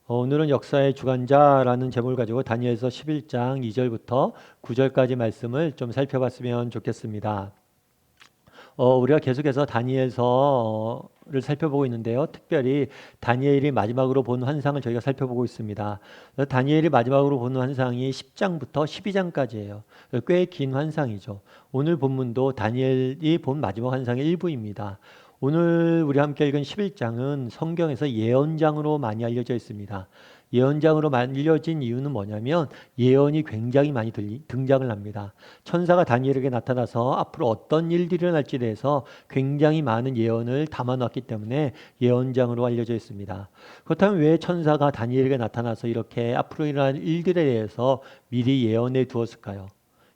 오늘은 역사의 주관자라는 제목을 가지고 다니엘서 11장 2절부터 9절까지 말씀을 좀 살펴봤으면 좋겠습니다. 우리가 계속해서 다니엘서를 살펴보고 있는데요. 특별히 다니엘이 마지막으로 본 환상을 저희가 살펴보고 있습니다. 다니엘이 마지막으로 본 환상이 10장부터 12장까지예요. 꽤 긴 환상이죠. 오늘 본문도 다니엘이 본 마지막 환상의 일부입니다. 오늘 우리 함께 읽은 11장은 성경에서 예언장으로 많이 알려져 있습니다. 예언장으로 알려진 이유는 뭐냐면 예언이 굉장히 많이 등장을 합니다. 천사가 다니엘에게 나타나서 앞으로 어떤 일들이 일어날지에 대해서 굉장히 많은 예언을 담아놨기 때문에 예언장으로 알려져 있습니다. 그렇다면 왜 천사가 다니엘에게 나타나서 이렇게 앞으로 일어날 일들에 대해서 미리 예언해 두었을까요?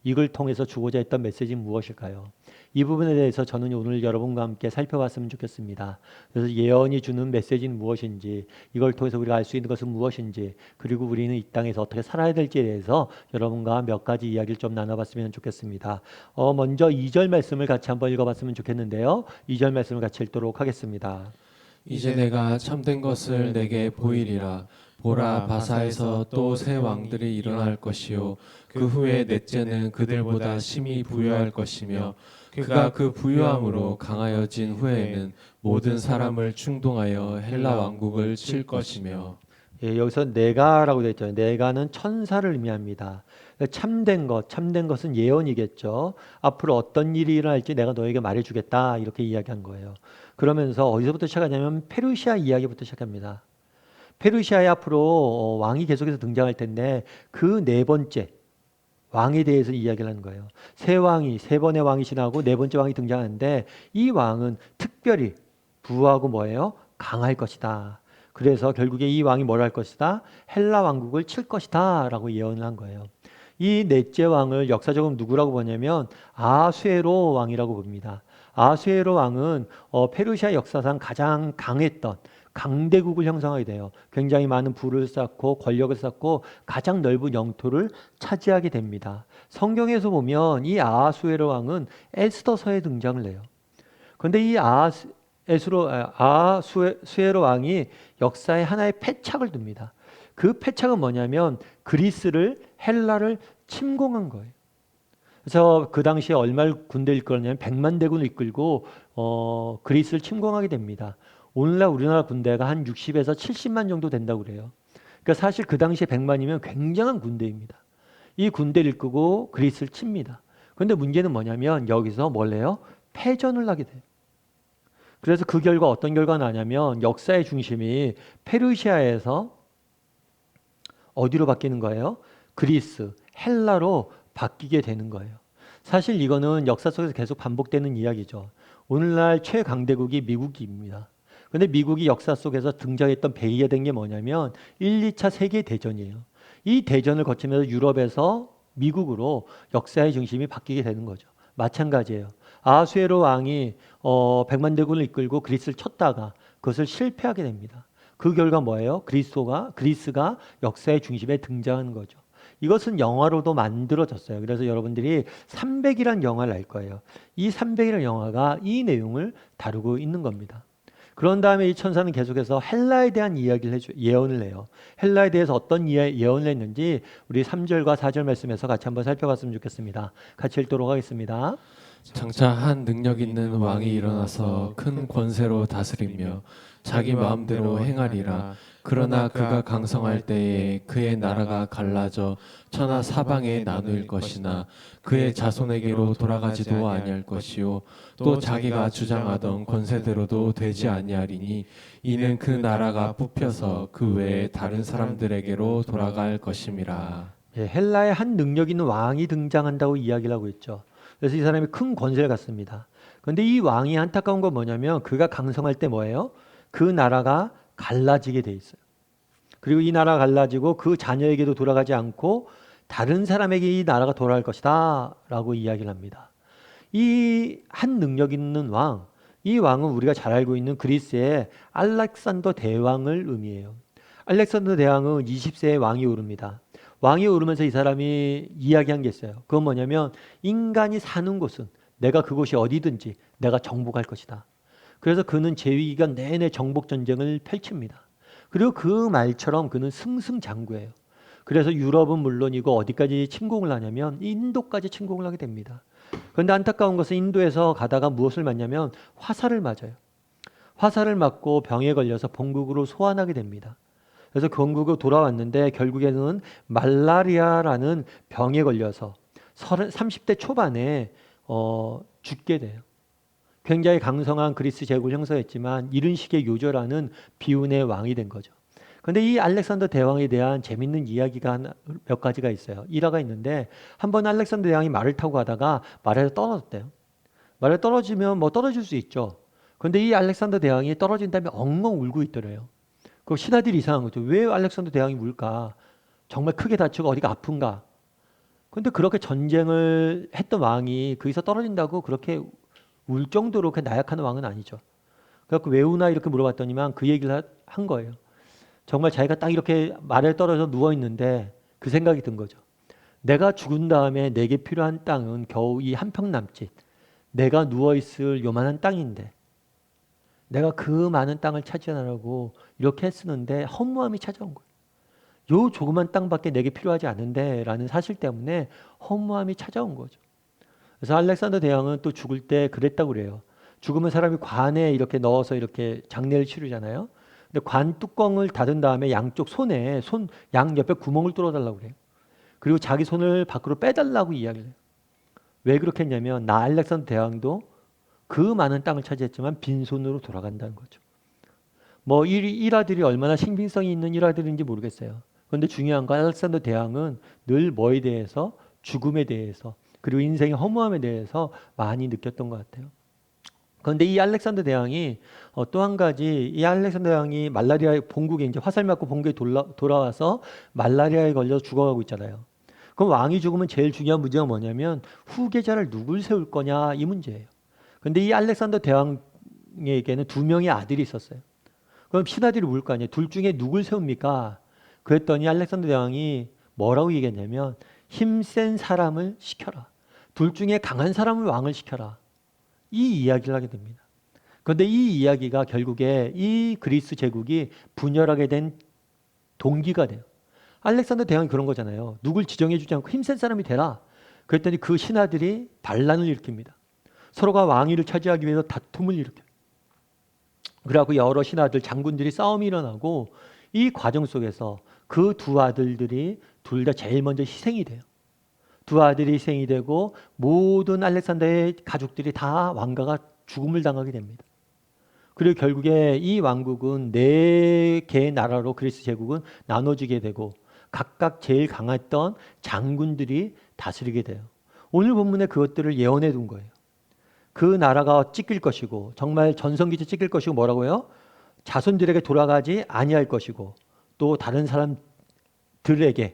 이걸 통해서 주고자 했던 메시지는 무엇일까요? 이 부분에 대해서 저는 오늘 여러분과 함께 살펴봤으면 좋겠습니다. 그래서 예언이 주는 메시지는 무엇인지, 이걸 통해서 우리가 알 수 있는 것은 무엇인지, 그리고 우리는 이 땅에서 어떻게 살아야 될지에 대해서 여러분과 몇 가지 이야기를 좀 나눠봤으면 좋겠습니다. 먼저 2절 말씀을 같이 한번 읽어봤으면 좋겠는데요. 2절 말씀을 같이 읽도록 하겠습니다. 이제 내가 참된 것을 내게 보이리라. 보라, 바사에서 또 새 왕들이 일어날 것이요 그 후에 넷째는 그들보다 심히 부유할 것이며 그가 그 부유함으로 강하여진 후에는 모든 사람을 충동하여 헬라 왕국을 칠 것이며. 예, 여기서 내가라고 되어 있죠. 내가는 천사를 의미합니다. 참된 것은 예언이겠죠. 앞으로 어떤 일이 일어날지 내가 너에게 말해주겠다 이렇게 이야기한 거예요. 그러면서 어디서부터 시작하냐면 페르시아 이야기부터 시작합니다. 페르시아에 앞으로 왕이 계속해서 등장할 텐데 그 네 번째 왕에 대해서 이야기를 하는 거예요. 세 번의 왕이 지나고 네 번째 왕이 등장하는데 이 왕은 특별히 부하고 뭐예요? 강할 것이다. 그래서 결국에 이 왕이 뭘 할 것이다? 헬라 왕국을 칠 것이다 라고 예언을 한 거예요. 이 넷째 왕을 역사적으로 누구라고 보냐면 아수에로 왕이라고 봅니다. 아수에로 왕은 페르시아 역사상 가장 강했던 강대국을 형성하게 돼요. 굉장히 많은 부를 쌓고 권력을 쌓고 가장 넓은 영토를 차지하게 됩니다. 성경에서 보면 이 아하수에로 왕은 에스더서에 등장을 해요. 그런데 이 아하수에로 왕이 역사에 하나의 패착을 둡니다. 그 패착은 뭐냐면 그리스를 헬라를 침공한 거예요. 그래서 그 당시에 얼마나 군대를 이끌었냐면 100만 대군을 이끌고 그리스를 침공하게 됩니다. 오늘날 우리나라 군대가 한 60에서 70만 정도 된다고 그래요. 그러니까 사실 그 당시에 100만이면 굉장한 군대입니다. 이 군대를 이끌고 그리스를 칩니다. 그런데 문제는 뭐냐면 여기서 뭘 해요? 패전을 하게 돼요. 그래서 그 결과 어떤 결과가 나냐면 역사의 중심이 페르시아에서 어디로 바뀌는 거예요? 그리스, 헬라로 바뀌게 되는 거예요. 사실 이거는 역사 속에서 계속 반복되는 이야기죠. 오늘날 최강대국이 미국입니다. 그런데 미국이 역사 속에서 등장했던 배후에 된 게 뭐냐면 1, 2차 세계대전이에요. 이 대전을 거치면서 유럽에서 미국으로 역사의 중심이 바뀌게 되는 거죠. 마찬가지예요. 아수에로 왕이 100만 대군을 이끌고 그리스를 쳤다가 그것을 실패하게 됩니다. 그 결과 뭐예요? 그리스가 역사의 중심에 등장하는 거죠. 이것은 영화로도 만들어졌어요. 그래서 여러분들이 300이라는 영화를 알 거예요. 이 300이라는 영화가 이 내용을 다루고 있는 겁니다. 그런 다음에 이 천사는 계속해서 헬라에 대한 예언을 해요. 헬라에 대해서 어떤 예언을 했는지 우리 3절과 4절 말씀에서 같이 한번 살펴봤으면 좋겠습니다. 같이 읽도록 하겠습니다. 장차 한 능력 있는 왕이 일어나서 큰 권세로 다스리며 자기 마음대로 행하리라. 그러나 그가 강성할 때에 그의 나라가 갈라져 천하 사방에 나누일 것이나 그의 자손에게로 돌아가지도 아니할 것이요 또 자기가 주장하던 권세대로도 되지 아니하리니 이는 그 나라가 뽑혀서 그 외에 다른 사람들에게로 돌아갈 것임이라. 예, 헬라에 한 능력 있는 왕이 등장한다고 이야기를 하고 있죠. 그래서 이 사람이 큰 권세를 갖습니다. 그런데 이 왕이 안타까운 건 뭐냐면 그가 강성할 때 뭐예요? 그 나라가 갈라지게 돼 있어요. 그리고 이 나라가 갈라지고 그 자녀에게도 돌아가지 않고 다른 사람에게 이 나라가 돌아갈 것이다 라고 이야기를 합니다. 이 한 능력 있는 왕, 이 왕은 우리가 잘 알고 있는 그리스의 알렉산더 대왕을 의미해요. 알렉산더 대왕은 20세의 왕이 오릅니다. 왕이 오르면서 이 사람이 이야기한 게 있어요. 그건 뭐냐면 인간이 사는 곳은 내가 그곳이 어디든지 내가 정복할 것이다. 그래서 그는 재위 기간 내내 정복 전쟁을 펼칩니다. 그리고 그 말처럼 그는 승승장구예요. 그래서 유럽은 물론이고 어디까지 침공을 하냐면 인도까지 침공을 하게 됩니다. 그런데 안타까운 것은 인도에서 가다가 무엇을 맞냐면 화살을 맞아요. 화살을 맞고 병에 걸려서 본국으로 소환하게 됩니다. 그래서 본국으로 돌아왔는데 결국에는 말라리아라는 병에 걸려서 30대 초반에 죽게 돼요. 굉장히 강성한 그리스 제국을 형성했지만 이른 시기에 요절하는 비운의 왕이 된 거죠. 그런데 이 알렉산더 대왕에 대한 재밌는 이야기가 몇 가지가 있어요. 일화가 있는데 한 번 알렉산더 대왕이 말을 타고 가다가 말에서 떨어졌대요. 말에 떨어지면 뭐 떨어질 수 있죠. 그런데 이 알렉산더 대왕이 떨어진 다음에 엉엉 울고 있더래요. 그 신하들이 이상한 거죠. 왜 알렉산더 대왕이 울까? 정말 크게 다치고 어디가 아픈가? 근데 그렇게 전쟁을 했던 왕이 거기서 떨어진다고 그렇게 울 정도로 그 나약한 왕은 아니죠. 그래서 왜 우나 이렇게 물어봤더니만 그 얘기를 한 거예요. 정말 자기가 딱 이렇게 말에 떨어져 누워 있는데 그 생각이 든 거죠. 내가 죽은 다음에 내게 필요한 땅은 겨우 이 한 평 남짓. 내가 누워 있을 요만한 땅인데 내가 그 많은 땅을 차지하려고 이렇게 쓰는데 허무함이 찾아온 거예요. 요 조그만 땅밖에 내게 필요하지 않은데 라는 사실 때문에 허무함이 찾아온 거죠. 그래서 알렉산더 대왕은 또 죽을 때 그랬다고 그래요. 죽으면 사람이 관에 이렇게 넣어서 이렇게 장례를 치르잖아요. 근데 관 뚜껑을 닫은 다음에 양쪽 손에 양 옆에 구멍을 뚫어달라고 그래요. 그리고 자기 손을 밖으로 빼달라고 이야기를 해요. 왜 그렇게 했냐면 나 알렉산더 대왕도 그 많은 땅을 차지했지만 빈손으로 돌아간다는 거죠. 뭐 일화들이 얼마나 신빙성이 있는 일화들인지 모르겠어요. 그런데 중요한 건 알렉산더 대왕은 늘 뭐에 대해서 죽음에 대해서 그리고 인생의 허무함에 대해서 많이 느꼈던 것 같아요. 그런데 이 알렉산더 대왕이 또 한 가지 이 알렉산더 대왕이 말라리아 본국에 이제 화살 맞고 본국에 돌아와서 말라리아에 걸려 죽어가고 있잖아요. 그럼 왕이 죽으면 제일 중요한 문제가 뭐냐면 후계자를 누굴 세울 거냐 이 문제예요. 그런데 이 알렉산더 대왕에게는 두 명의 아들이 있었어요. 그럼 신하들이 물 거 아니에요. 둘 중에 누굴 세웁니까? 그랬더니 알렉산더 대왕이 뭐라고 얘기했냐면 힘센 사람을 시켜라. 둘 중에 강한 사람을 왕을 시켜라. 이 이야기를 하게 됩니다. 그런데 이 이야기가 결국에 이 그리스 제국이 분열하게 된 동기가 돼요. 알렉산더 대왕이 그런 거잖아요. 누굴 지정해주지 않고 힘센 사람이 되라. 그랬더니 그 신하들이 반란을 일으킵니다. 서로가 왕위를 차지하기 위해서 다툼을 일으켜요. 그래갖고 여러 신하들, 장군들이 싸움이 일어나고 이 과정 속에서 그 두 아들들이 둘 다 제일 먼저 희생이 돼요. 두 아들이 희생이 되고 모든 알렉산더의 가족들이 다 왕가가 죽음을 당하게 됩니다. 그리고 결국에 이 왕국은 네 개의 나라로 그리스 제국은 나눠지게 되고 각각 제일 강했던 장군들이 다스리게 돼요. 오늘 본문에 그것들을 예언해 둔 거예요. 그 나라가 찢길 것이고 정말 전성기에 찢길 것이고 뭐라고요? 자손들에게 돌아가지 아니할 것이고 또 다른 사람들에게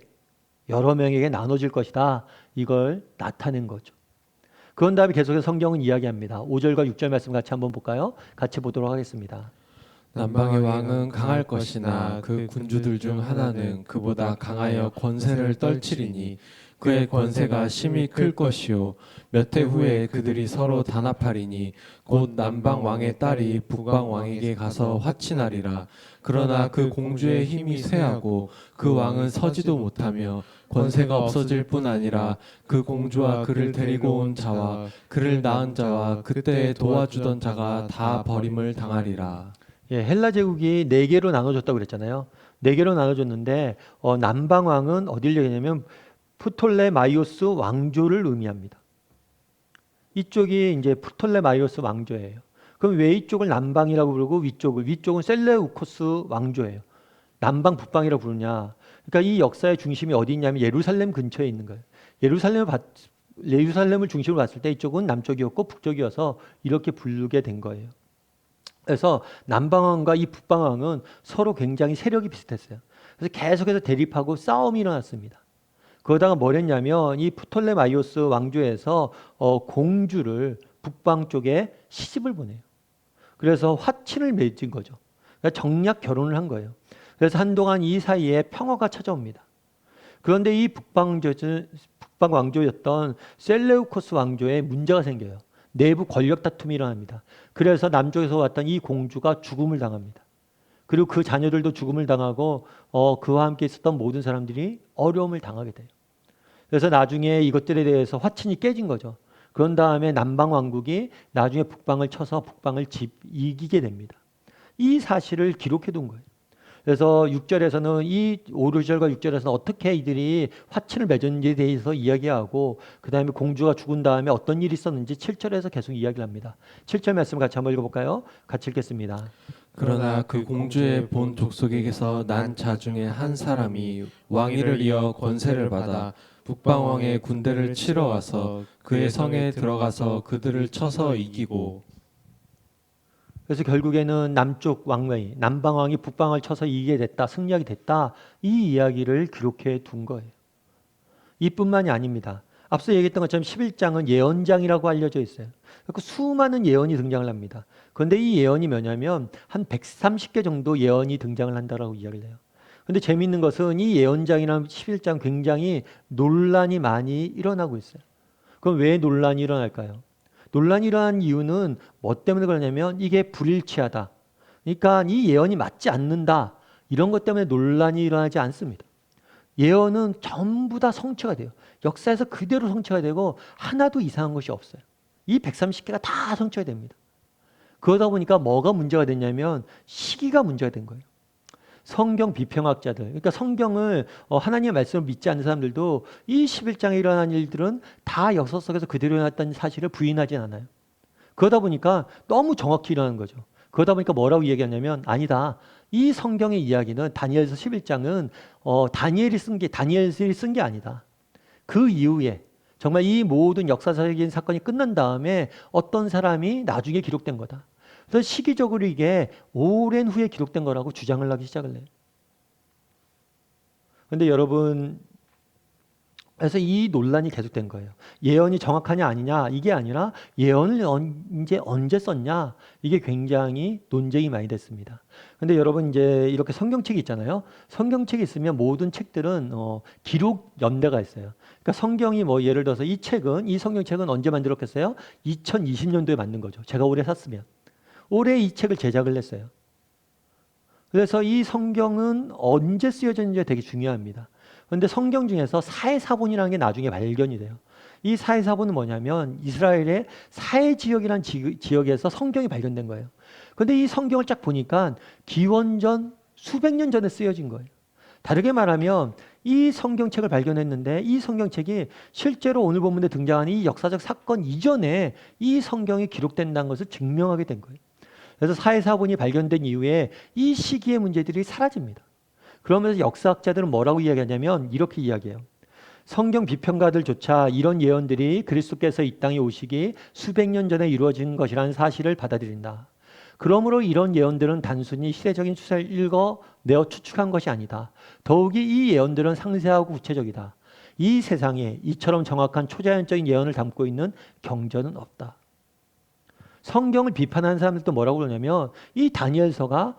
여러 명에게 나눠질 것이다. 이걸 나타낸 거죠. 그런 다음에 계속해서 성경은 이야기합니다. 5절과 6절 말씀 같이 한번 볼까요? 같이 보도록 하겠습니다. 남방의 왕은 강할 것이나 그 군주들 중 하나는 그보다 강하여 권세를 떨치리니 그의 권세가 심히 클 것이요 몇 해 후에 그들이 서로 단합하리니 곧 남방 왕의 딸이 북방 왕에게 가서 화친하리라. 그러나 그 공주의 힘이 쇠하고 그 왕은 서지도 못하며 권세가 없어질 뿐 아니라 그 공주와 그를 데리고 온 자와 그를 낳은 자와 그때 도와주던 자가 다 버림을 당하리라. 예, 헬라 제국이 네 개로 나눠졌다고 그랬잖아요. 네 개로 나눠졌는데 남방 왕은 어딜 얘기냐면 프톨레마이오스 왕조를 의미합니다. 이쪽이 이제 프톨레마이오스 왕조예요. 그럼 왜 이쪽을 남방이라고 부르고 위쪽은 셀레우코스 왕조예요. 남방 북방이라고 부르냐? 그러니까 이 역사의 중심이 어디 있냐면 예루살렘 근처에 있는 거예요. 예루살렘을 중심으로 봤을 때 이쪽은 남쪽이었고 북쪽이어서 이렇게 부르게 된 거예요. 그래서 남방왕과 이 북방왕은 서로 굉장히 세력이 비슷했어요. 그래서 계속해서 대립하고 싸움이 일어났습니다. 그러다가 뭘 했냐면 이 프톨레마이오스 왕조에서 공주를 북방 쪽에 시집을 보내요. 그래서 화친을 맺은 거죠. 그러니까 정략 결혼을 한 거예요. 그래서 한동안 이 사이에 평화가 찾아옵니다. 그런데 이 북방 왕조였던 셀레우코스 왕조에 문제가 생겨요. 내부 권력 다툼이 일어납니다. 그래서 남쪽에서 왔던 이 공주가 죽음을 당합니다. 그리고 그 자녀들도 죽음을 당하고 그와 함께 있었던 모든 사람들이 어려움을 당하게 돼요. 그래서 나중에 이것들에 대해서 화친이 깨진 거죠. 그런 다음에 남방 왕국이 나중에 북방을 쳐서 북방을 이기게 됩니다. 이 사실을 기록해 둔 거예요. 그래서 6절에서는 이 5, 6절과 6절에서는 어떻게 이들이 화친을 맺었는지에 대해서 이야기하고 그 다음에 공주가 죽은 다음에 어떤 일이 있었는지 7절에서 계속 이야기를 합니다. 7절 말씀 같이 한번 읽어볼까요? 같이 읽겠습니다. 그러나 그 공주의 본 족속에게서 난 자 중에 한 사람이 왕위를 이어 권세를 받아 북방 왕의 군대를 치러 와서 그의 성에 들어가서 그들을 쳐서 이기고 그래서 결국에는 남쪽 왕位, 남방왕이 북방을 쳐서 이기게 됐다, 승리하게 됐다, 이 이야기를 기록해 둔 거예요. 이뿐만이 아닙니다. 앞서 얘기했던 것처럼 11장은 예언장이라고 알려져 있어요. 그래서 수많은 예언이 등장을 합니다. 그런데 이 예언이 뭐냐면 한 130개 정도 예언이 등장을 한다라고 이야기를 해요. 그런데 재미있는 것은 이 예언장이나 11장 굉장히 논란이 많이 일어나고 있어요. 그럼 왜 논란이 일어날까요? 논란이 일어난 이유는 뭐 때문에 그러냐면 이게 불일치하다. 그러니까 이 예언이 맞지 않는다. 이런 것 때문에 논란이 일어나지 않습니다. 예언은 전부 다 성취가 돼요. 역사에서 그대로 성취가 되고 하나도 이상한 것이 없어요. 이 130개가 다 성취가 됩니다. 그러다 보니까 뭐가 문제가 됐냐면 시기가 문제가 된 거예요. 성경 비평학자들, 그러니까 성경을 하나님의 말씀을 믿지 않는 사람들도 이 11장에 일어난 일들은 다 역사 속에서 그대로 일어났다는 사실을 부인하진 않아요. 그러다 보니까 너무 정확히 일어나는 거죠. 그러다 보니까 뭐라고 얘기하냐면 아니다. 이 성경의 이야기는 다니엘서 11장은 다니엘이 쓴 게 아니다. 그 이후에 정말 이 모든 역사적인 사건이 끝난 다음에 어떤 사람이 나중에 기록된 거다. 그래서 시기적으로 이게 오랜 후에 기록된 거라고 주장을 하기 시작을 해요. 그런데 여러분, 그래서 이 논란이 계속된 거예요. 예언이 정확하냐 아니냐 이게 아니라 예언을 언제 썼냐 이게 굉장히 논쟁이 많이 됐습니다. 그런데 여러분 이제 이렇게 성경책이 있잖아요. 성경책이 있으면 모든 책들은 기록 연대가 있어요. 그러니까 성경이 뭐 예를 들어서 이 성경책은 언제 만들었겠어요? 2020년도에 만든 거죠. 제가 올해 샀으면. 올해 이 책을 제작을 했어요. 그래서 이 성경은 언제 쓰여졌는지가 되게 중요합니다. 그런데 성경 중에서 사해사본이라는 게 나중에 발견이 돼요. 이 사해사본은 뭐냐면 이스라엘의 사해지역이라는 지역에서 성경이 발견된 거예요. 그런데 이 성경을 쫙 보니까 기원전 수백 년 전에 쓰여진 거예요. 다르게 말하면 이 성경책을 발견했는데 이 성경책이 실제로 오늘 본문에 등장하는 이 역사적 사건 이전에 이 성경이 기록된다는 것을 증명하게 된 거예요. 그래서 사해사본이 발견된 이후에 이 시기의 문제들이 사라집니다. 그러면서 역사학자들은 뭐라고 이야기하냐면 이렇게 이야기해요. 성경 비평가들조차 이런 예언들이 그리스도께서 이 땅에 오시기 수백 년 전에 이루어진 것이라는 사실을 받아들인다. 그러므로 이런 예언들은 단순히 시대적인 추세를 읽어내어 추측한 것이 아니다. 더욱이 이 예언들은 상세하고 구체적이다. 이 세상에 이처럼 정확한 초자연적인 예언을 담고 있는 경전은 없다. 성경을 비판하는 사람들도 뭐라고 그러냐면 이 다니엘서가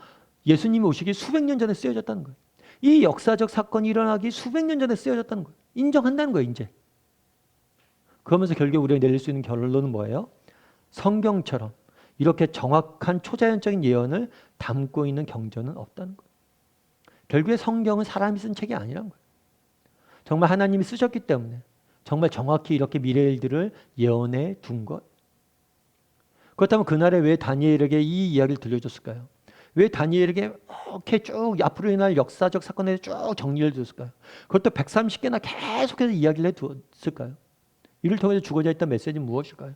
예수님이 오시기 수백 년 전에 쓰여졌다는 거예요. 이 역사적 사건이 일어나기 수백 년 전에 쓰여졌다는 거예요. 인정한다는 거예요, 이제. 그러면서 결국 우리가 내릴 수 있는 결론은 뭐예요? 성경처럼 이렇게 정확한 초자연적인 예언을 담고 있는 경전은 없다는 거예요. 결국에 성경은 사람이 쓴 책이 아니란 거예요. 정말 하나님이 쓰셨기 때문에 정말 정확히 이렇게 미래의 일들을 예언해 둔 것. 그렇다면 그날에 왜 다니엘에게 이 이야기를 들려줬을까요? 왜 다니엘에게 이렇게 쭉 앞으로 일어날 역사적 사건에 쭉 정리를 줬을까요? 그것도 130개나 계속해서 이야기를 해두었을까요? 이를 통해서 주고자 했던 메시지는 무엇일까요?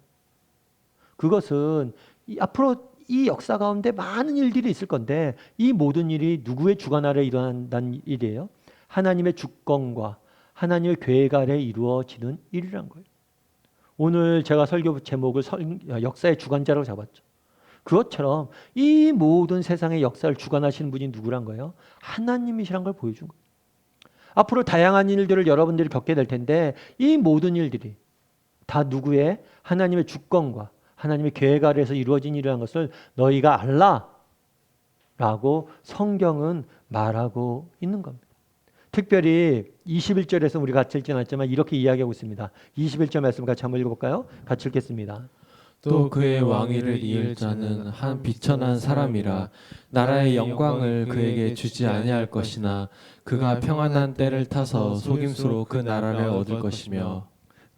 그것은 앞으로 이 역사 가운데 많은 일들이 있을 건데 이 모든 일이 누구의 주관 아래 일어난다는 일이에요? 하나님의 주권과 하나님의 계획 아래 이루어지는 일이란 거예요. 오늘 제가 설교 제목을 역사의 주관자라고 잡았죠. 그것처럼 이 모든 세상의 역사를 주관하시는 분이 누구란 거예요? 하나님이시란 걸 보여준 거예요. 앞으로 다양한 일들을 여러분들이 겪게 될 텐데 이 모든 일들이 다 누구의? 하나님의 주권과 하나님의 계획 아래에서 이루어진 일이라는 것을 너희가 알라 라고 성경은 말하고 있는 겁니다. 특별히 21절에서 우리가 같이 읽지 않았지만 이렇게 이야기하고 있습니다. 21절 말씀 같이 한번 읽어볼까요? 같이 읽겠습니다. 또 그의 왕위를 이을 자는 한 비천한 사람이라. 나라의 영광을 그에게 주지 아니할 것이나 그가 평안한 때를 타서 속임수로 그 나라를 얻을 것이며.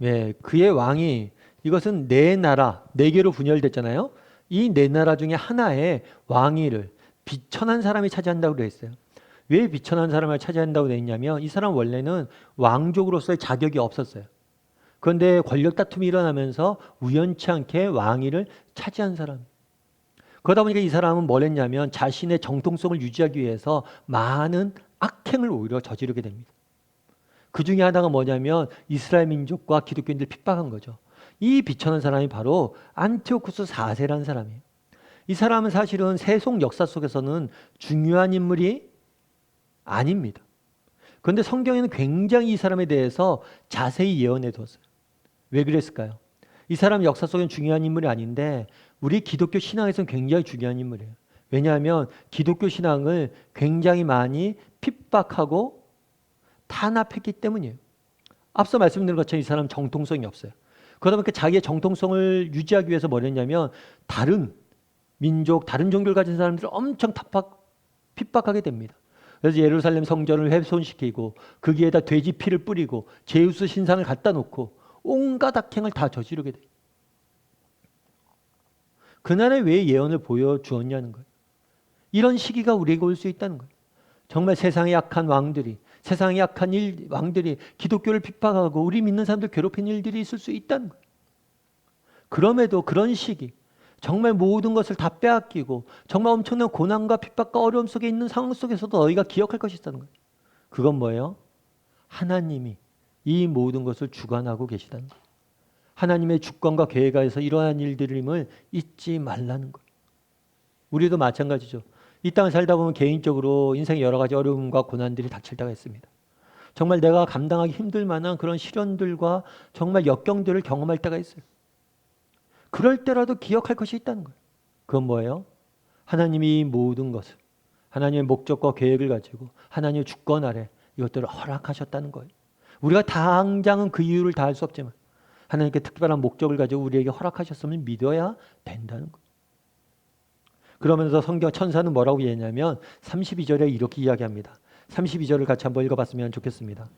왜 그의 왕이 이것은 네 나라, 네 개로 분열됐잖아요. 이 네 나라 중에 하나의 왕위를 비천한 사람이 차지한다고 그랬어요. 왜 비천한 사람을 차지한다고 돼 있냐면 이 사람 원래는 왕족으로서의 자격이 없었어요. 그런데 권력 다툼이 일어나면서 우연치 않게 왕위를 차지한 사람. 그러다 보니까 이 사람은 뭘 했냐면 자신의 정통성을 유지하기 위해서 많은 악행을 오히려 저지르게 됩니다. 그 중에 하나가 뭐냐면 이스라엘 민족과 기독교인들 핍박한 거죠. 이 비천한 사람이 바로 안티오쿠스 4세라는 사람이에요. 이 사람은 사실은 세속 역사 속에서는 중요한 인물이 아닙니다. 그런데 성경에는 굉장히 이 사람에 대해서 자세히 예언해 뒀어요. 왜 그랬을까요? 이 사람 역사 속에는 중요한 인물이 아닌데 우리 기독교 신앙에서는 굉장히 중요한 인물이에요. 왜냐하면 기독교 신앙을 굉장히 많이 핍박하고 탄압했기 때문이에요. 앞서 말씀드린 것처럼 이 사람 정통성이 없어요. 그러다 보니까 자기의 정통성을 유지하기 위해서 뭘 했냐면 다른 민족, 다른 종교를 가진 사람들을 엄청 핍박하게 됩니다. 그래서 예루살렘 성전을 훼손시키고 거기에다 돼지 피를 뿌리고 제우스 신상을 갖다 놓고 온갖 악행을 다 저지르게 돼요. 그날에 왜 예언을 보여주었냐는 거예요. 이런 시기가 우리에게 올 수 있다는 거예요. 정말 세상에 약한 왕들이, 세상에 약한 왕들이 기독교를 핍박하고 우리 믿는 사람들 괴롭힌 일들이 있을 수 있다는 거예요. 그럼에도 그런 시기, 정말 모든 것을 다 빼앗기고 정말 엄청난 고난과 핍박과 어려움 속에 있는 상황 속에서도 너희가 기억할 것이 있다는 거예요. 그건 뭐예요? 하나님이 이 모든 것을 주관하고 계시다는 거예요. 하나님의 주권과 계획하에서 이러한 일들임을 잊지 말라는 거예요. 우리도 마찬가지죠. 이 땅을 살다 보면 개인적으로 인생의 여러 가지 어려움과 고난들이 닥칠 때가 있습니다. 정말 내가 감당하기 힘들 만한 그런 시련들과 정말 역경들을 경험할 때가 있어요. 그럴 때라도 기억할 것이 있다는 거예요. 그건 뭐예요? 하나님이 이 모든 것을 하나님의 목적과 계획을 가지고 하나님의 주권 아래 이것들을 허락하셨다는 거예요. 우리가 당장은 그 이유를 다 알 수 없지만 하나님께 특별한 목적을 가지고 우리에게 허락하셨음을 믿어야 된다는 거예요. 그러면서 성경 천사는 뭐라고 얘기하냐면 32절에 이렇게 이야기합니다. 32절을 같이 한번 읽어봤으면 좋겠습니다.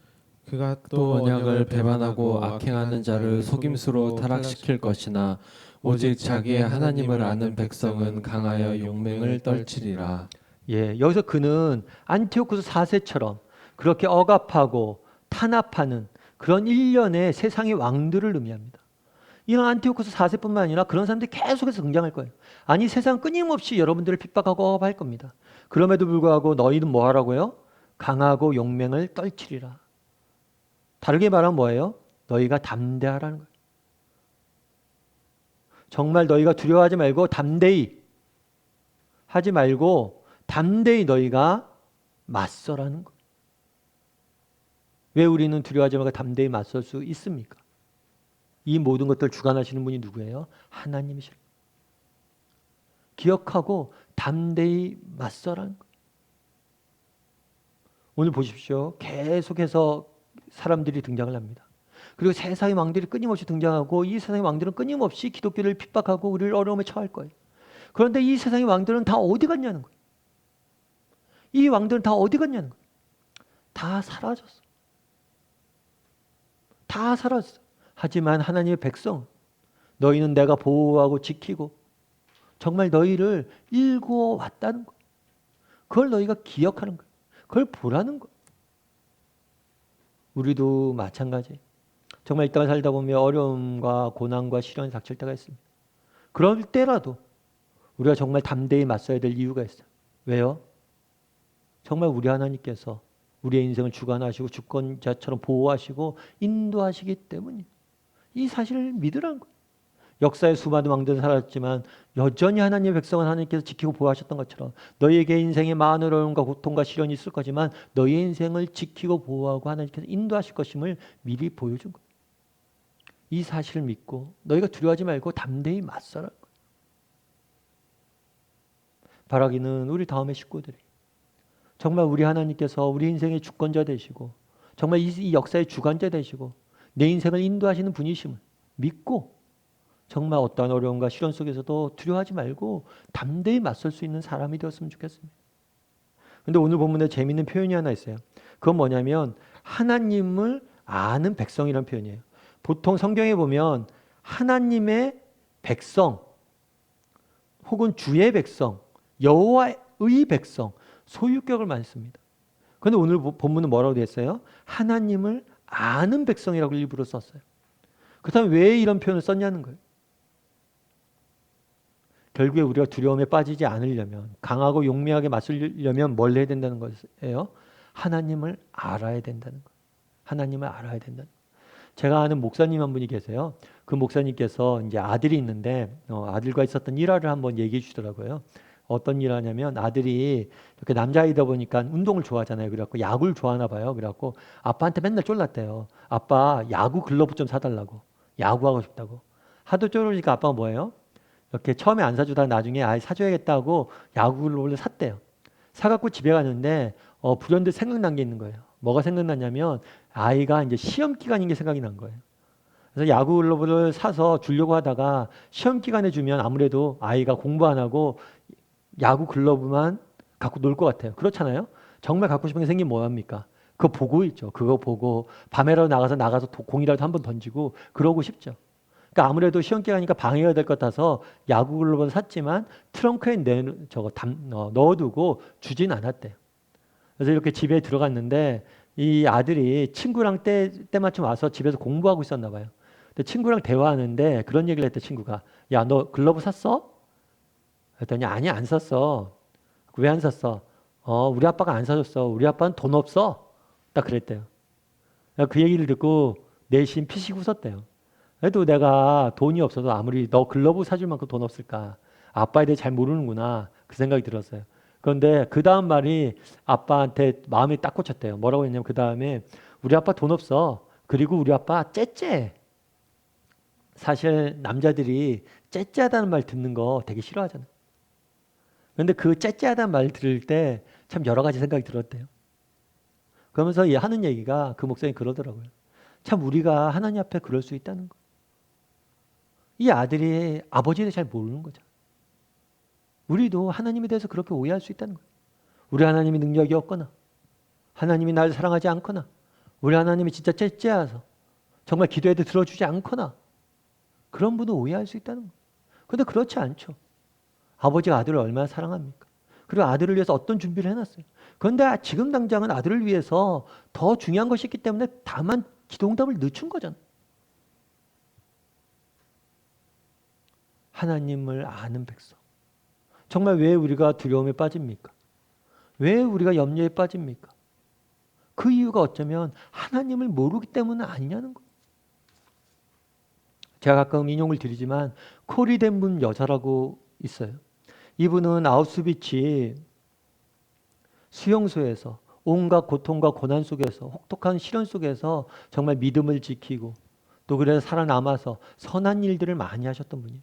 그가 또 언약을 배반하고 악행하는 자를 속임수로 타락시킬 것이나 오직 자기의 하나님을 아는 백성은 강하여 용맹을 떨치리라. 예, 여기서 그는 안티오쿠스 4세처럼 그렇게 억압하고 탄압하는 그런 일련의 세상의 왕들을 의미합니다. 이런 안티오쿠스 4세뿐만 아니라 그런 사람들이 계속해서 등장할 거예요. 아니 세상 끊임없이 여러분들을 핍박하고 억압할 겁니다. 그럼에도 불구하고 너희는 뭐 하라고요? 강하고 용맹을 떨치리라. 다르게 말하면 뭐예요? 너희가 담대하라는 거예요. 정말 너희가 두려워하지 말고 담대히 하지 말고 담대히 너희가 맞서라는 거예요. 왜 우리는 두려워하지 말고 담대히 맞설 수 있습니까? 이 모든 것들을 주관하시는 분이 누구예요? 하나님이시라. 기억하고 담대히 맞서라는 거예요. 오늘 보십시오. 계속해서 사람들이 등장을 합니다. 그리고 세상의 왕들이 끊임없이 등장하고 이 세상의 왕들은 끊임없이 기독교를 핍박하고 우리를 어려움에 처할 거예요. 그런데 이 세상의 왕들은 다 어디 갔냐는 거예요. 이 왕들은 다 어디 갔냐는 거예요. 다 사라졌어. 다 사라졌어. 하지만 하나님의 백성, 너희는 내가 보호하고 지키고 정말 너희를 일구어 왔다는 거예요. 그걸 너희가 기억하는 거예요. 그걸 보라는 거예요. 우리도 마찬가지예요. 정말 이 땅을 살다 보면 어려움과 고난과 시련이 닥칠 때가 있습니다. 그럴 때라도 우리가 정말 담대히 맞서야 될 이유가 있어요. 왜요? 정말 우리 하나님께서 우리의 인생을 주관하시고 주권자처럼 보호하시고 인도하시기 때문이에요. 이 사실을 믿으라는 거예요. 역사의 수많은 왕들은 살았지만 여전히 하나님의 백성은 하나님께서 지키고 보호하셨던 것처럼 너희에게 인생에 많은 어려움과 고통과 시련이 있을 거지만 너희의 인생을 지키고 보호하고 하나님께서 인도하실 것임을 미리 보여준 거예요. 이 사실을 믿고 너희가 두려워하지 말고 담대히 맞서라는 거예요. 바라기는 우리 다음의 식구들이 정말 우리 하나님께서 우리 인생의 주권자 되시고 정말 이 역사의 주관자 되시고 내 인생을 인도하시는 분이심을 믿고 정말 어떠한 어려움과 시련 속에서도 두려워하지 말고 담대히 맞설 수 있는 사람이 되었으면 좋겠습니다. 근데 오늘 본문에 재미있는 표현이 하나 있어요. 그건 뭐냐면 하나님을 아는 백성이라는 표현이에요. 보통 성경에 보면 하나님의 백성 혹은 주의 백성, 여호와의 백성, 소유격을 많이 씁니다. 그런데 오늘 본문은 뭐라고 되어 있어요? 하나님을 아는 백성이라고 일부러 썼어요. 그렇다면 왜 이런 표현을 썼냐는 거예요. 결국에 우리가 두려움에 빠지지 않으려면, 강하고 용맹하게 맞서려면 뭘 해야 된다는 거예요? 하나님을 알아야 된다는 거예요. 하나님을 알아야 된다는 거예요. 제가 아는 목사님 한 분이 계세요. 그 목사님께서 이제 아들이 있는데 아들과 있었던 일화를 한번 얘기해 주시더라고요. 어떤 일화냐면 아들이 이렇게 남자이다 보니까 운동을 좋아하잖아요. 그래갖고 야구를 좋아하나 봐요. 그래갖고 아빠한테 맨날 쫄랐대요. 아빠 야구 글러브 좀 사달라고. 야구하고 싶다고. 하도 쫄으니까 아빠가 뭐예요? 이렇게 처음에 안 사주다가 나중에 사줘야겠다고 야구 글러브를 샀대요. 사갖고 집에 갔는데 불현듯 생각난 게 있는 거예요. 뭐가 생각났냐면 아이가 이제 시험 기간인 게 생각이 난 거예요. 그래서 야구 글러브를 사서 주려고 하다가 시험 기간에 주면 아무래도 아이가 공부 안 하고 야구 글러브만 갖고 놀 것 같아요. 그렇잖아요. 정말 갖고 싶은 게 생기면 뭐합니까? 그거 보고 있죠. 그거 보고 밤에라도 나가서 공이라도 한번 던지고 그러고 싶죠. 그러니까 아무래도 시험 기간이니까 방해가 될 것 같아서 야구 글러브를 샀지만 트렁크에 넣어두고 주진 않았대요. 그래서 이렇게 집에 들어갔는데 이 아들이 친구랑 때마침 와서 집에서 공부하고 있었나 봐요. 근데 친구랑 대화하는데 그런 얘기를 했대. 친구가 야, 너 글러브 샀어? 그랬더니 아니, 안 샀어. 왜 안 샀어? 우리 아빠가 안 사줬어. 우리 아빠는 돈 없어. 딱 그랬대요. 그 얘기를 듣고 내심 피식 웃었대요. 그래도 내가 돈이 없어도 아무리 너 글러브 사줄 만큼 돈 없을까? 아빠에 대해 잘 모르는구나. 그 생각이 들었어요. 그런데 그 다음 말이 아빠한테 마음이 딱 꽂혔대요. 뭐라고 했냐면 그 다음에 우리 아빠 돈 없어. 그리고 우리 아빠 째째. 사실 남자들이 째째하다는 말 듣는 거 되게 싫어하잖아요. 그런데 그 째째하다는 말 들을 때 참 여러 가지 생각이 들었대요. 그러면서 하는 얘기가 그 목사님이 그러더라고요. 참 우리가 하나님 앞에 그럴 수 있다는 거. 이 아들이 아버지에 대해 잘 모르는 거죠. 우리도 하나님에 대해서 그렇게 오해할 수 있다는 거예요. 우리 하나님이 능력이 없거나 하나님이 나를 사랑하지 않거나 우리 하나님이 진짜 째째해서 정말 기도해도 들어주지 않거나 그런 분은 오해할 수 있다는 거예요. 그런데 그렇지 않죠. 아버지가 아들을 얼마나 사랑합니까? 그리고 아들을 위해서 어떤 준비를 해놨어요. 그런데 지금 당장은 아들을 위해서 더 중요한 것이 있기 때문에 다만 기도응답을 늦춘 거잖아요. 하나님을 아는 백성. 정말 왜 우리가 두려움에 빠집니까? 왜 우리가 염려에 빠집니까? 그 이유가 어쩌면 하나님을 모르기 때문은 아니냐는 거예요. 제가 가끔 인용을 드리지만 코리된 분 여자라고 있어요. 이분은 아우슈비츠 수용소에서 온갖 고통과 고난 속에서 혹독한 시련 속에서 정말 믿음을 지키고 또 그래서 살아남아서 선한 일들을 많이 하셨던 분이에요.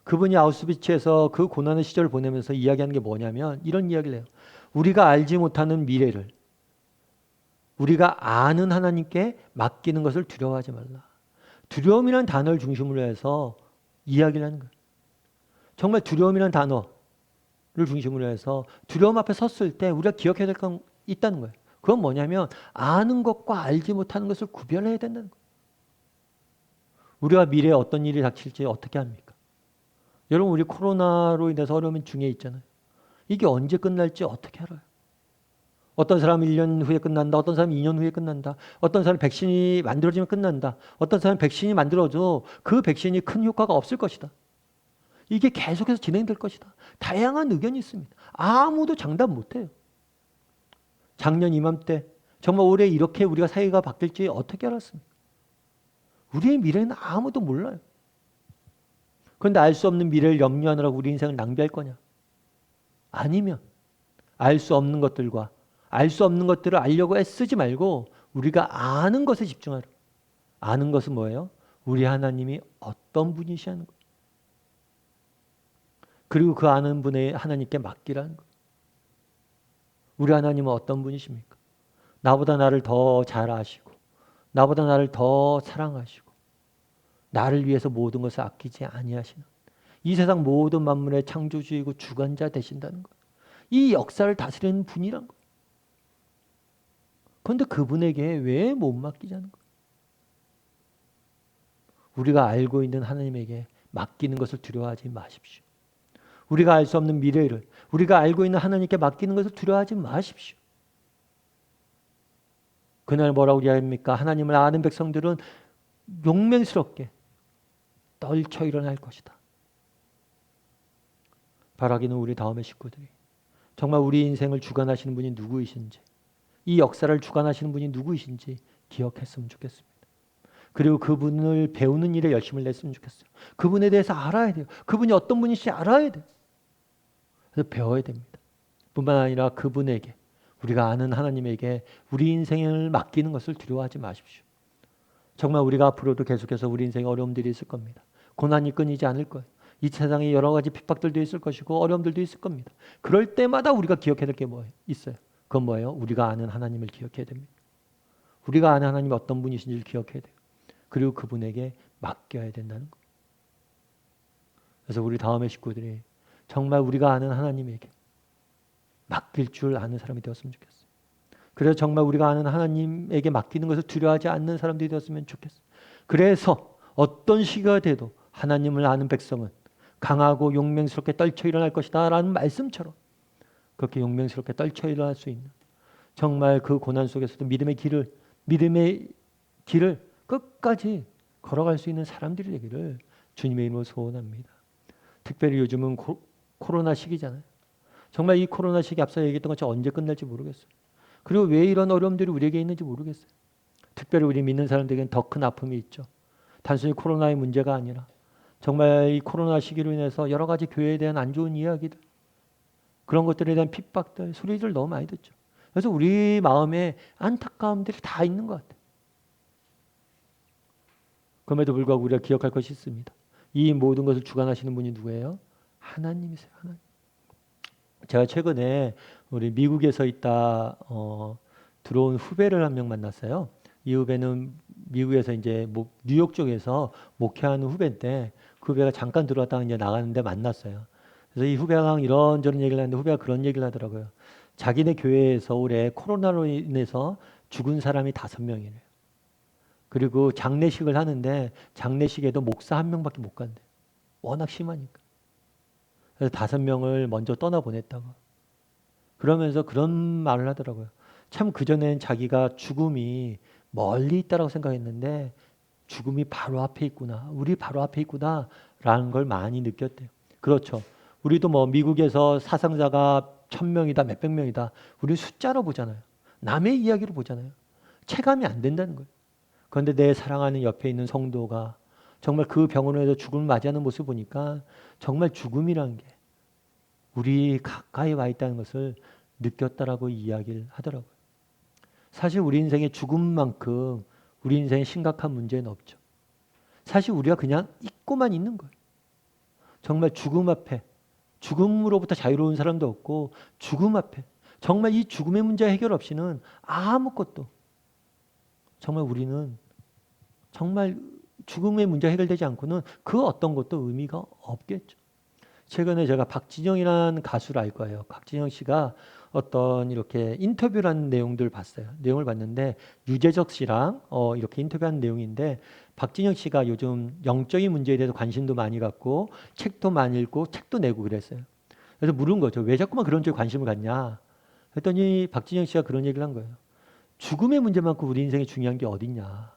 그분이 아우슈비츠에서 그 고난의 시절을 보내면서 이야기하는 게 뭐냐면 이런 이야기를 해요. 우리가 알지 못하는 미래를 우리가 아는 하나님께 맡기는 것을 두려워하지 말라. 두려움이라는 단어를 중심으로 해서 이야기를 하는 거예요. 정말 두려움이라는 단어를 중심으로 해서 두려움 앞에 섰을 때 우리가 기억해야 될 건 있다는 거예요. 그건 뭐냐면 아는 것과 알지 못하는 것을 구별해야 된다는 거예요. 우리가 미래에 어떤 일이 닥칠지 어떻게 합니까? 여러분 우리 코로나로 인해서 어려움 중에 있잖아요. 이게 언제 끝날지 어떻게 알아요? 어떤 사람은 1년 후에 끝난다. 어떤 사람은 2년 후에 끝난다. 어떤 사람은 백신이 만들어지면 끝난다. 어떤 사람은 백신이 만들어도 그 백신이 큰 효과가 없을 것이다. 이게 계속해서 진행될 것이다. 다양한 의견이 있습니다. 아무도 장담 못해요. 작년 이맘때 정말 올해 이렇게 우리가 사회가 바뀔지 어떻게 알았습니까? 우리의 미래는 아무도 몰라요. 그런데 알 수 없는 미래를 염려하느라고 우리 인생을 낭비할 거냐? 아니면 알 수 없는 것들과 알 수 없는 것들을 알려고 애쓰지 말고 우리가 아는 것에 집중하라. 아는 것은 뭐예요? 우리 하나님이 어떤 분이시라는 거예요. 그리고 그 아는 분의 하나님께 맡기라는 거예요. 우리 하나님은 어떤 분이십니까? 나보다 나를 더 잘 아시고 나보다 나를 더 사랑하시고 나를 위해서 모든 것을 아끼지 아니하시는 이 세상 모든 만물의 창조주이고 주관자 되신다는 것. 이 역사를 다스리는 분이란 것. 그런데 그분에게 왜 못 맡기자는 것. 우리가 알고 있는 하나님에게 맡기는 것을 두려워하지 마십시오. 우리가 알 수 없는 미래를 우리가 알고 있는 하나님께 맡기는 것을 두려워하지 마십시오. 그날 뭐라고 이야기합니까? 하나님을 아는 백성들은 용맹스럽게 떨쳐 일어날 것이다. 바라기는 우리 다음의 식구들이 정말 우리 인생을 주관하시는 분이 누구이신지, 이 역사를 주관하시는 분이 누구이신지 기억했으면 좋겠습니다. 그리고 그분을 배우는 일에 열심을 냈으면 좋겠어요. 그분에 대해서 알아야 돼요. 그분이 어떤 분이신지 알아야 돼요. 그래서 배워야 됩니다. 뿐만 아니라 그분에게, 우리가 아는 하나님에게 우리 인생을 맡기는 것을 두려워하지 마십시오. 정말 우리가 앞으로도 계속해서 우리 인생에 어려움들이 있을 겁니다. 고난이 끊이지 않을 거예요. 이 세상에 여러 가지 핍박들도 있을 것이고 어려움들도 있을 겁니다. 그럴 때마다 우리가 기억해야 될 게 있어요. 그건 뭐예요? 우리가 아는 하나님을 기억해야 됩니다. 우리가 아는 하나님이 어떤 분이신지를 기억해야 돼요. 그리고 그분에게 맡겨야 된다는 거. 그래서 우리 다음의 식구들이 정말 우리가 아는 하나님에게 맡길 줄 아는 사람이 되었으면 좋겠어요. 그래서 정말 우리가 아는 하나님에게 맡기는 것을 두려워하지 않는 사람들이 되었으면 좋겠어요. 그래서 어떤 시기가 돼도 하나님을 아는 백성은 강하고 용맹스럽게 떨쳐 일어날 것이다 라는 말씀처럼 그렇게 용맹스럽게 떨쳐 일어날 수 있는 정말 그 고난 속에서도 믿음의 길을 끝까지 걸어갈 수 있는 사람들이 되기를 주님의 이름으로 소원합니다. 특별히 요즘은 코로나 시기잖아요. 정말 이 코로나 시기 앞서 얘기했던 것처럼 언제 끝날지 모르겠어요. 그리고 왜 이런 어려움들이 우리에게 있는지 모르겠어요. 특별히 우리 믿는 사람들에게는 더 큰 아픔이 있죠. 단순히 코로나의 문제가 아니라 정말 이 코로나 시기로 인해서 여러 가지 교회에 대한 안 좋은 이야기들, 그런 것들에 대한 핍박들, 소리들 너무 많이 듣죠. 그래서 우리 마음에 안타까움들이 다 있는 것 같아요. 그럼에도 불구하고 우리가 기억할 것이 있습니다. 이 모든 것을 주관하시는 분이 누구예요? 하나님이세요. 하나님. 제가 최근에 우리 미국에서 있다 들어온 후배를 한 명 만났어요. 이 후배는 미국에서 이제 뉴욕 쪽에서 목회하는 후배인데 그 후배가 잠깐 들어왔다가 이제 나가는데 만났어요. 그래서 이 후배가 이런저런 얘기를 하는데 후배가 그런 얘기를 하더라고요. 자기네 교회에서 올해 코로나로 인해서 죽은 사람이 5명이래요. 그리고 장례식을 하는데 장례식에도 목사 1명밖에 못 간대. 워낙 심하니까. 그래서 5명을 먼저 떠나보냈다고. 그러면서 그런 말을 하더라고요. 참 그전엔 자기가 죽음이 멀리 있다라고 생각했는데 죽음이 바로 앞에 있구나. 우리 바로 앞에 있구나. 라는 걸 많이 느꼈대요. 그렇죠. 우리도 뭐 미국에서 사상자가 1000명이다, 몇백 명이다. 우리 숫자로 보잖아요. 남의 이야기로 보잖아요. 체감이 안 된다는 거예요. 그런데 내 사랑하는 옆에 있는 성도가 정말 그 병원에서 죽음을 맞이하는 모습을 보니까 정말 죽음이라는 게 우리 가까이 와 있다는 것을 느꼈다라고 이야기를 하더라고요. 사실 우리 인생에 죽음만큼 우리 인생에 심각한 문제는 없죠. 사실 우리가 그냥 잊고만 있는 거예요. 정말 죽음 앞에 죽음으로부터 자유로운 사람도 없고 죽음 앞에 정말 이 죽음의 문제 해결 없이는 아무것도 정말 우리는 정말 죽음의 문제 해결되지 않고는 그 어떤 것도 의미가 없겠죠. 최근에 제가 박진영이라는 가수를 알 거예요. 박진영 씨가 어떤 이렇게 인터뷰라는 내용들을 봤어요. 내용을 봤는데 유재석 씨랑 이렇게 인터뷰하는 내용인데 박진영 씨가 요즘 영적인 문제에 대해서 관심도 많이 갖고 책도 많이 읽고 책도 내고 그랬어요. 그래서 물은 거죠. 왜 자꾸만 그런 쪽에 관심을 갖냐. 그랬더니 박진영 씨가 그런 얘기를 한 거예요. 죽음의 문제만큼 우리 인생에 중요한 게 어딨냐.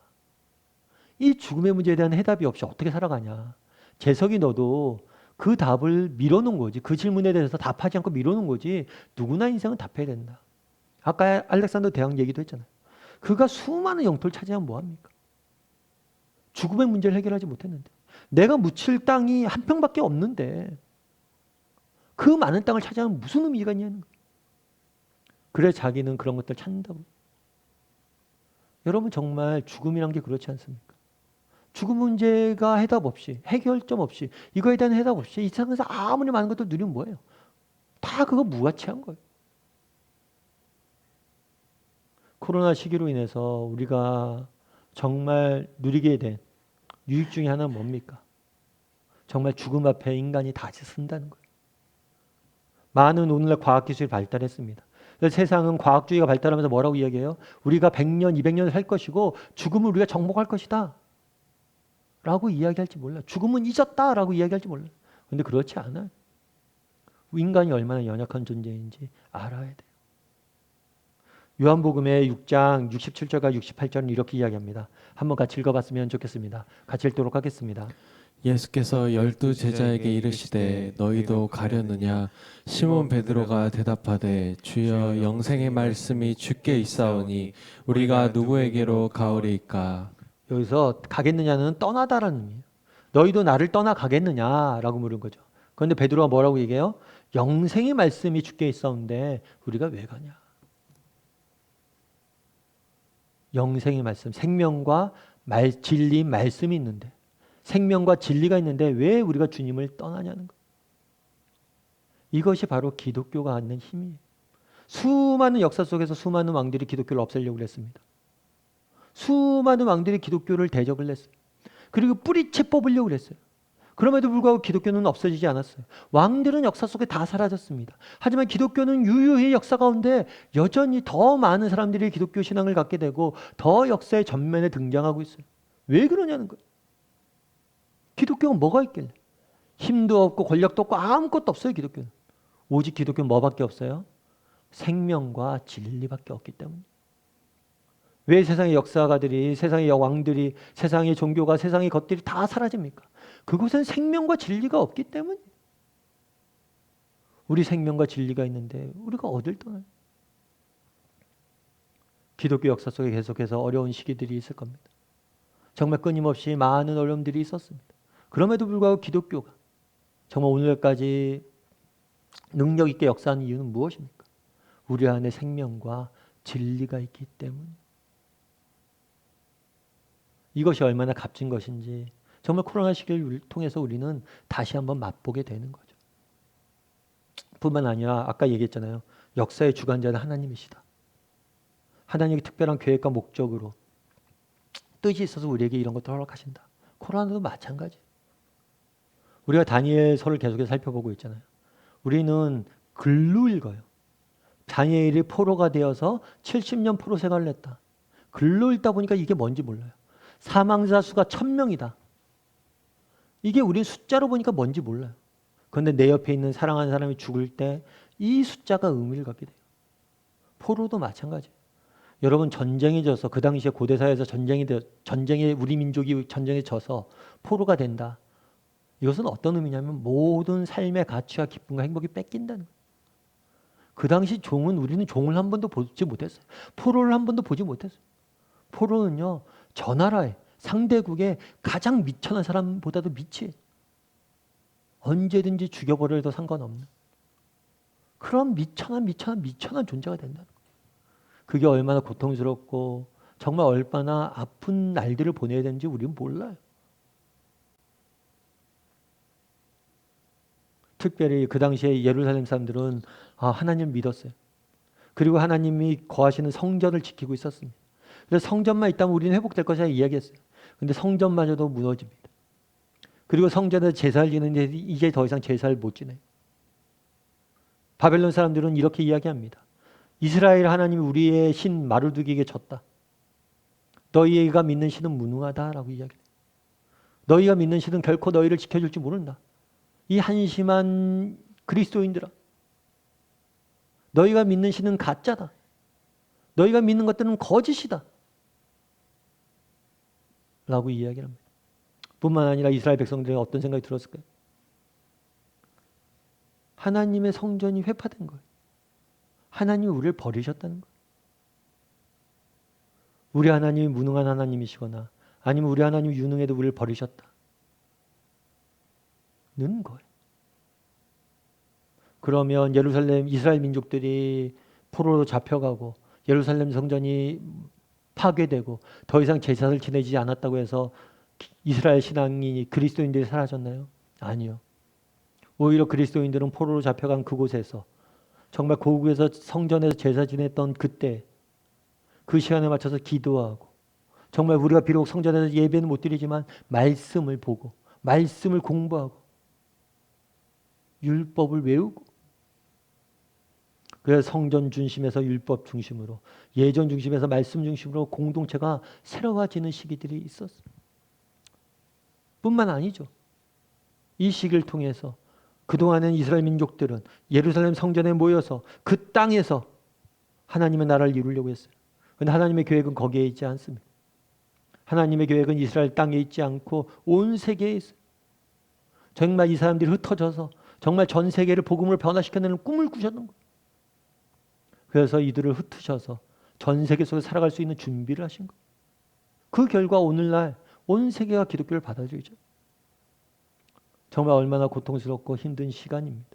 이 죽음의 문제에 대한 해답이 없이 어떻게 살아가냐. 재석이 너도 그 답을 밀어놓은 거지. 그 질문에 대해서 답하지 않고 밀어놓은 거지. 누구나 인생은 답해야 된다. 아까 알렉산더 대왕 얘기도 했잖아요. 그가 수많은 영토를 차지하면 뭐합니까? 죽음의 문제를 해결하지 못했는데. 내가 묻힐 땅이 한 평밖에 없는데 그 많은 땅을 차지하면 무슨 의미가 있냐는 거예요. 그래 자기는 그런 것들 찾는다고. 여러분 정말 죽음이란 게 그렇지 않습니까? 죽음 문제가 해답 없이 해결점 없이 이거에 대한 해답 없이 이 세상에서 아무리 많은 것들 누리면 뭐예요? 다 그거 무가치한 거예요. 코로나 시기로 인해서 우리가 정말 누리게 된 유익 중에 하나는 뭡니까? 정말 죽음 앞에 인간이 다시 쓴다는 거예요. 많은 오늘날 과학기술이 발달했습니다. 그래서 세상은 과학주의가 발달하면서 뭐라고 이야기해요? 우리가 100년, 200년을 살 것이고 죽음을 우리가 정복할 것이다 라고 이야기할지 몰라요. 죽음은 잊었다 라고 이야기할지 몰라요. 근데 그렇지 않아요. 인간이 얼마나 연약한 존재인지 알아야 돼요. 요한복음의 6장 67절과 68절은 이렇게 이야기합니다. 한번 같이 읽어봤으면 좋겠습니다. 같이 읽도록 하겠습니다. 예수께서 12제자에게 이르시되 너희도 가려느냐? 시몬 베드로가 대답하되 주여 영생의 말씀이 주께 있사오니 우리가 누구에게로 가오리이까? 여기서 가겠느냐는 떠나다라는 의미예요. 너희도 나를 떠나가겠느냐라고 물은 거죠. 그런데 베드로가 뭐라고 얘기해요? 영생의 말씀이 주께 있사온데 우리가 왜 가냐? 영생의 말씀, 생명과 진리 말씀이 있는데 생명과 진리가 있는데 왜 우리가 주님을 떠나냐는 거예요. 이것이 바로 기독교가 갖는 힘이에요. 수많은 역사 속에서 수많은 왕들이 기독교를 없애려고 했습니다. 수많은 왕들이 기독교를 대적을 했어요. 그리고 뿌리채 뽑으려고 했어요. 그럼에도 불구하고 기독교는 없어지지 않았어요. 왕들은 역사 속에 다 사라졌습니다. 하지만 기독교는 유유히 역사 가운데 여전히 더 많은 사람들이 기독교 신앙을 갖게 되고 더 역사의 전면에 등장하고 있어요. 왜 그러냐는 거예요. 기독교가 뭐가 있길래? 힘도 없고 권력도 없고 아무것도 없어요. 기독교는. 오직 기독교는 뭐밖에 없어요? 생명과 진리밖에 없기 때문에. 왜 세상의 역사가들이, 세상의 왕들이, 세상의 종교가, 세상의 것들이 다 사라집니까? 그곳엔 생명과 진리가 없기 때문에. 우리 생명과 진리가 있는데 우리가 어딜 떠나요? 기독교 역사 속에 계속해서 어려운 시기들이 있을 겁니다. 정말 끊임없이 많은 어려움들이 있었습니다. 그럼에도 불구하고 기독교가 정말 오늘까지 능력 있게 역사하는 이유는 무엇입니까? 우리 안에 생명과 진리가 있기 때문에. 이것이 얼마나 값진 것인지 정말 코로나 시기를 통해서 우리는 다시 한번 맛보게 되는 거죠. 뿐만 아니라 아까 얘기했잖아요. 역사의 주관자는 하나님이시다. 하나님의 특별한 계획과 목적으로 뜻이 있어서 우리에게 이런 것도 허락하신다. 코로나도 마찬가지예요. 우리가 다니엘서를 계속해서 살펴보고 있잖아요. 우리는 글로 읽어요. 다니엘이 포로가 되어서 70년 포로 생활을 했다. 글로 읽다 보니까 이게 뭔지 몰라요. 사망자 수가 1000명이다. 이게 우리 숫자로 보니까 뭔지 몰라요. 그런데 내 옆에 있는 사랑하는 사람이 죽을 때 이 숫자가 의미를 갖게 돼요. 포로도 마찬가지예요. 여러분 전쟁에 져서 그 당시에 고대사회에서 전쟁에 우리 민족이 전쟁에 져서 포로가 된다. 이것은 어떤 의미냐면 모든 삶의 가치와 기쁨과 행복이 뺏긴다는 거예요. 그 당시 종은 우리는 종을 한 번도 보지 못했어요. 포로를 한 번도 보지 못했어요. 포로는요. 저 나라에 상대국에 가장 미천한 사람보다도 미치해요. 언제든지 죽여버려도 상관없는 그런 미천한 존재가 된다는 거예요. 그게 얼마나 고통스럽고 정말 얼마나 아픈 날들을 보내야 되는지 우리는 몰라요. 특별히 그 당시에 예루살렘 사람들은 하나님을 믿었어요. 그리고 하나님이 거하시는 성전을 지키고 있었습니다. 그래서 성전만 있다면 우리는 회복될 것이라 이야기했어요. 근데 성전마저도 무너집니다. 그리고 성전에서 제사를 지내는데 이제 더 이상 제사를 못 지내요. 바벨론 사람들은 이렇게 이야기합니다. 이스라엘 하나님이 우리의 신 마르두기에게 졌다. 너희가 믿는 신은 무능하다라고 이야기해요. 너희가 믿는 신은 결코 너희를 지켜줄지 모른다. 이 한심한 그리스도인들아. 너희가 믿는 신은 가짜다. 너희가 믿는 것들은 거짓이다. 라고 이야기를 합니다. 뿐만 아니라 이스라엘 백성들에게 어떤 생각이 들었을까요? 하나님의 성전이 회파된 거예요. 하나님이 우리를 버리셨다는 거예요. 우리 하나님이 무능한 하나님이시거나 아니면 우리 하나님이 유능해도 우리를 버리셨다. 는 거예요. 그러면 예루살렘 이스라엘 민족들이 포로로 잡혀가고 예루살렘 성전이 파괴되고 더 이상 제사를 지내지 않았다고 해서 이스라엘 신앙이 그리스도인들이 사라졌나요? 아니요. 오히려 그리스도인들은 포로로 잡혀간 그곳에서 정말 고국에서 성전에서 제사 지냈던 그때 그 시간에 맞춰서 기도하고 정말 우리가 비록 성전에서 예배는 못 드리지만 말씀을 보고 말씀을 공부하고 율법을 외우고, 그래서 성전 중심에서 율법 중심으로, 예전 중심에서 말씀 중심으로 공동체가 새로워지는 시기들이 있었어요. 뿐만 아니죠. 이 시기를 통해서 그동안은 이스라엘 민족들은 예루살렘 성전에 모여서 그 땅에서 하나님의 나라를 이루려고 했어요. 그런데 하나님의 계획은 거기에 있지 않습니다. 하나님의 계획은 이스라엘 땅에 있지 않고 온 세계에 있어요. 정말 이 사람들이 흩어져서 정말 전 세계를 복음으로 변화시켜내는 꿈을 꾸셨는 거예요. 그래서 이들을 흩으셔서 전 세계 속에 살아갈 수 있는 준비를 하신 거예요. 그 결과 오늘날 온 세계가 기독교를 받아들이죠. 정말 얼마나 고통스럽고 힘든 시간입니다.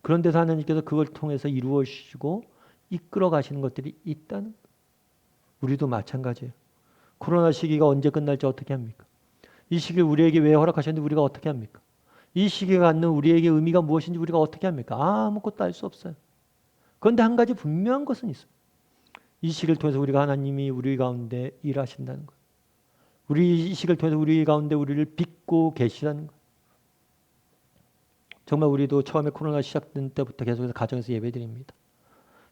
그런데도 하나님께서 그걸 통해서 이루어 주시고 이끌어 가시는 것들이 있다는 거예요. 우리도 마찬가지예요. 코로나 시기가 언제 끝날지 어떻게 합니까? 이 시기를 우리에게 왜 허락하셨는지 우리가 어떻게 합니까? 이 시기가 갖는 우리에게 의미가 무엇인지 우리가 어떻게 합니까? 아무것도 알 수 없어요. 그런데 한 가지 분명한 것은 있어요. 이 시기를 통해서 우리가 하나님이 우리 가운데 일하신다는 거예요. 우리 이 시기를 통해서 우리 가운데 우리를 빚고 계시다는 거예요. 정말 우리도 처음에 코로나 시작된 때부터 계속해서 가정에서 예배드립니다.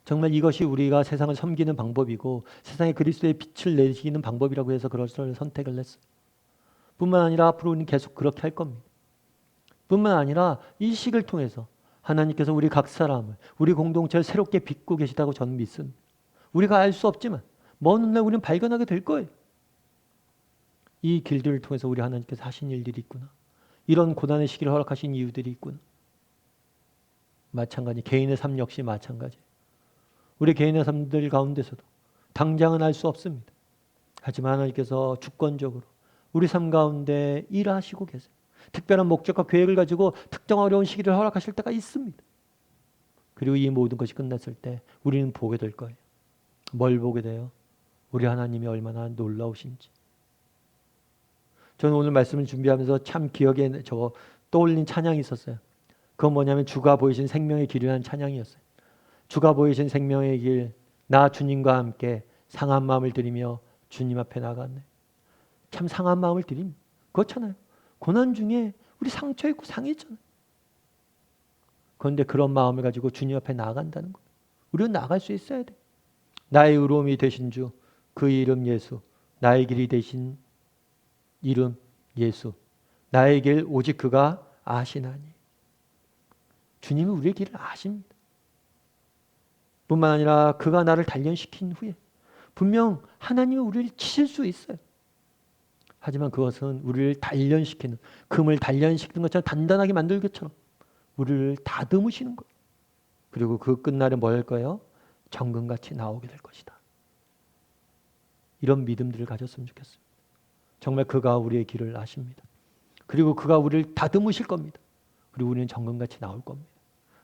정말 이것이 우리가 세상을 섬기는 방법이고 세상에 그리스도의 빛을 내시는 방법이라고 해서 그것을 선택을 했어요. 뿐만 아니라 앞으로 우리는 계속 그렇게 할 겁니다. 뿐만 아니라 이 시기를 통해서 하나님께서 우리 각 사람을, 우리 공동체를 새롭게 빚고 계시다고 저는 믿습니다. 우리가 알 수 없지만 먼 훗날 우리는 발견하게 될 거예요. 이 길들을 통해서 우리 하나님께서 하신 일들이 있구나. 이런 고난의 시기를 허락하신 이유들이 있구나. 마찬가지, 개인의 삶 역시 마찬가지. 우리 개인의 삶들 가운데서도 당장은 알 수 없습니다. 하지만 하나님께서 주권적으로 우리 삶 가운데 일하시고 계세요. 특별한 목적과 계획을 가지고 특정 어려운 시기를 허락하실 때가 있습니다. 그리고 이 모든 것이 끝났을 때 우리는 보게 될 거예요. 뭘 보게 돼요? 우리 하나님이 얼마나 놀라우신지. 저는 오늘 말씀을 준비하면서 참 기억에 떠올린 찬양이 있었어요. 그건 뭐냐면 주가 보이신 생명의 길이라는 찬양이었어요. 주가 보이신 생명의 길, 나 주님과 함께 상한 마음을 드리며 주님 앞에 나갔네. 참 상한 마음을 드립니다. 그렇잖아요. 고난 중에 우리 상처 있고 상했잖아요. 그런데 그런 마음을 가지고 주님 앞에 나아간다는 거예요. 우리는 나갈 수 있어야 돼. 나의 의로움이 되신 주, 그 이름 예수, 나의 길이 되신 이름 예수, 나의 길 오직 그가 아시나니. 주님이 우리의 길을 아십니다. 뿐만 아니라 그가 나를 단련시킨 후에 분명 하나님이 우리를 치실 수 있어요. 하지만 그것은 우리를 단련시키는, 금을 단련시키는 것처럼 단단하게 만들 것처럼 우리를 다듬으시는 거예요. 그리고 그 끝날에 뭐 할 거예요? 정금같이 나오게 될 것이다. 이런 믿음들을 가졌으면 좋겠습니다. 정말 그가 우리의 길을 아십니다. 그리고 그가 우리를 다듬으실 겁니다. 그리고 우리는 정금같이 나올 겁니다.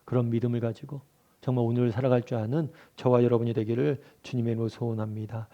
그런 믿음을 가지고 정말 오늘을 살아갈 줄 아는 저와 여러분이 되기를 주님의 이름으로 소원합니다.